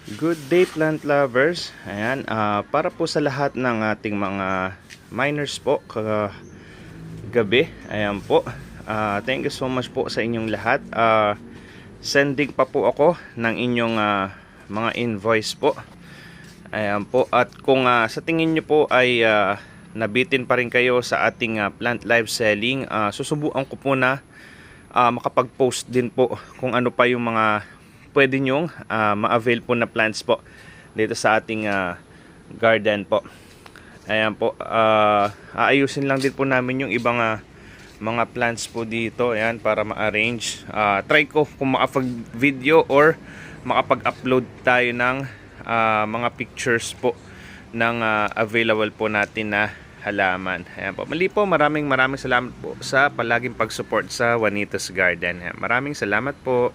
Good day, plant lovers. Ayan, para po sa lahat ng ating mga miners po kagabi. Ayan po. Thank you so much po sa inyong lahat. Sending pa po ako ng inyong mga invoice po. Ayan po. At kung sa tingin nyo po ay nabitin pa rin kayo sa ating plant live selling, susubukan ko po na makapag-post din po kung ano pa yung mga pwede nyong ma-avail po na plants po dito sa ating garden po. Ayan po, aayusin lang din po namin yung ibang mga plants po dito. Ayan, para ma-arrange. Try ko kung makapag-video or makapag-upload tayo ng mga pictures po ng available po natin na halaman. Ayan po. Mali po, maraming salamat po sa palaging pag-support sa Juanita's Garden. Ayan, maraming salamat po.